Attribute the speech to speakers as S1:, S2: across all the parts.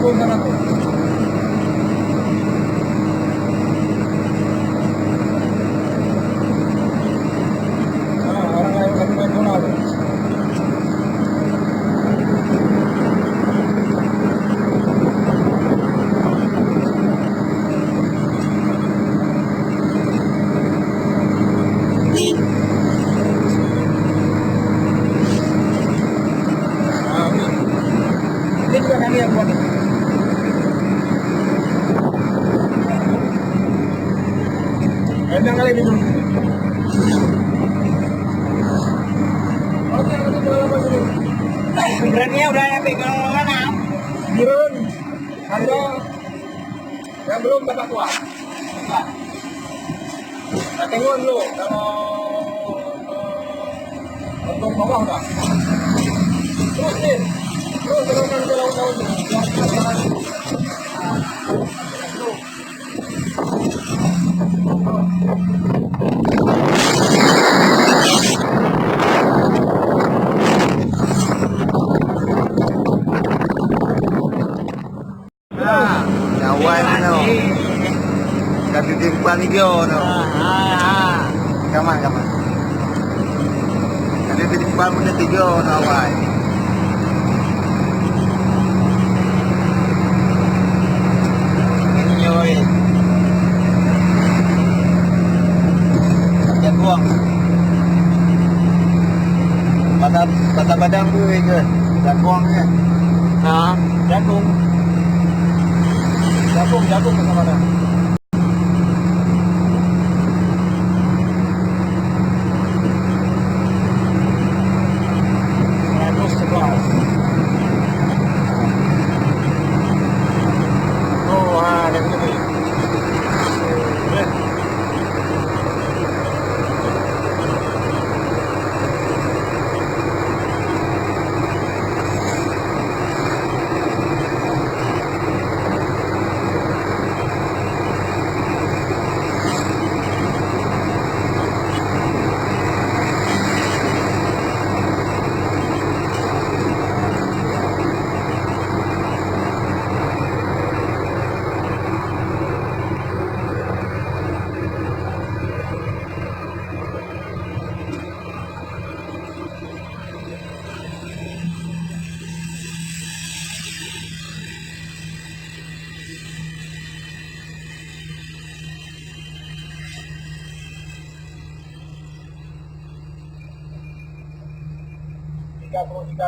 S1: kampung sana tuh. Nah, orang yang lebih nasional tuh. Nah, ini juga kami yang buat. Enak kali gitu. Oke, nanti jual apa dulu?
S2: Benerannya udah nyampe ke mana?
S1: Turun. Ada yang belum dapat kuah. Nah, tengok dulu kalau untuk bawah udah. Terus nih, terus teruskan ke laut-laut.
S3: Kawan no. Kati timpan hijau no. Kaman. Kati timpan punya hijau no awal. Enjoy. Jaguang. Pada badang gue ke. Jaguangnya.
S2: Nah,
S1: Jagung ke mana? Terus sebelah. Oh, ada begini.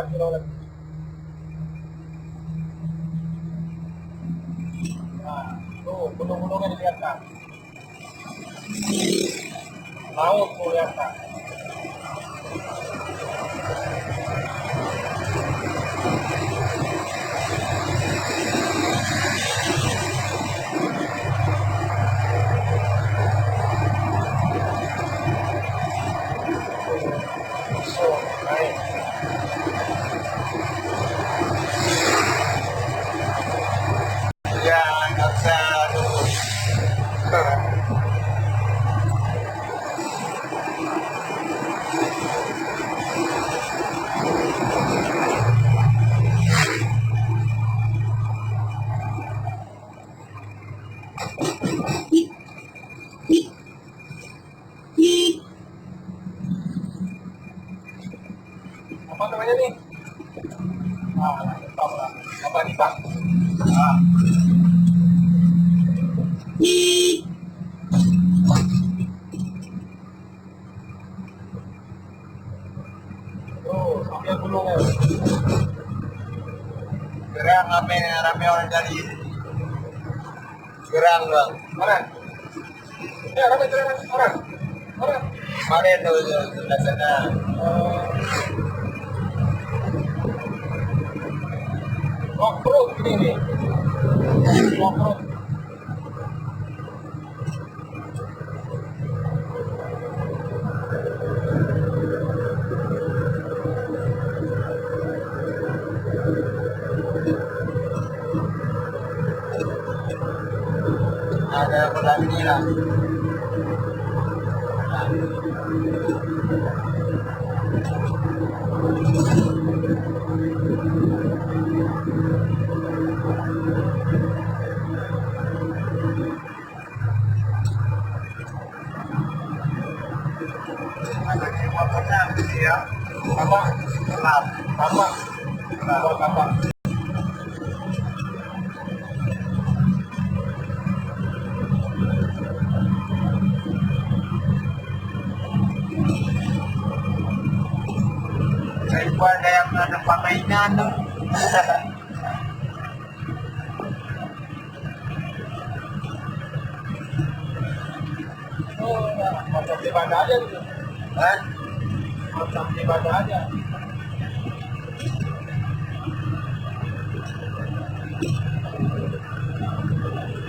S1: Kilo lagi. Nah, tuh gunung-gunungnya dilihat kan. Laut tuh lihat kan. So, naik.
S3: Ya, nggak usah dulu.
S1: Apa namanya nih? Apa nih Pak? Tuh, sampai gunungnya.
S3: Gerang rame orang jadi. Gerang bang.
S1: Mana? Ya, rame jalan orang. Mana?
S3: Kemarin tuh sebelah sana.
S1: Off-road ini nih. Off-road.
S3: Ada pelangnya lah.
S2: mainan dong.
S1: Oh, ya. Macam di Banda aja gitu.
S3: Hah?
S1: Macam di Banda aja.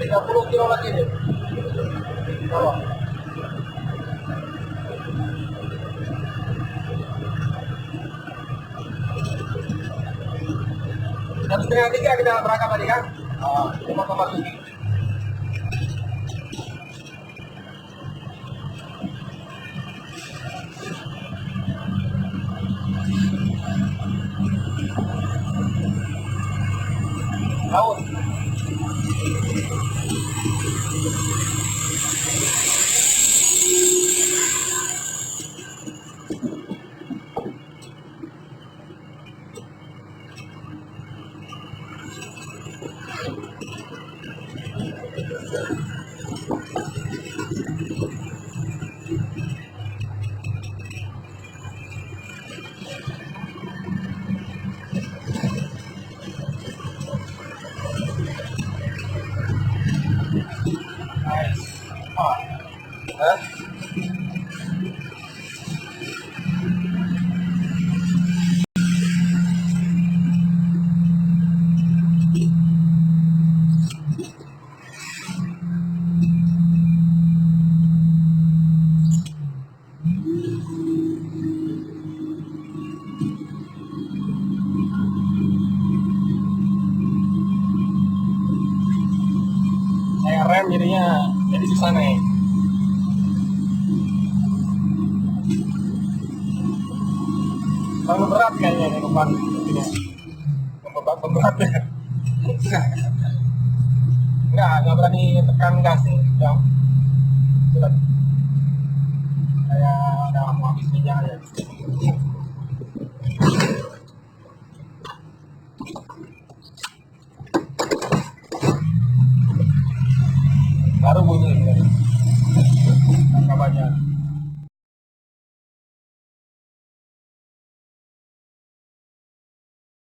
S1: Tiga puluh kilo lagi nih. Bawah. Jam setengah tiga kita berangkat tadi kan? Ah, 5,7. Laut.
S3: Hah?
S1: Saya rem jadinya jadi susah naik. Terlalu berat kayaknya di depan ini. Berat-beratnya. Enggak berani tekan gas nih. Yang sudah kayak udah mau habis minyak ya.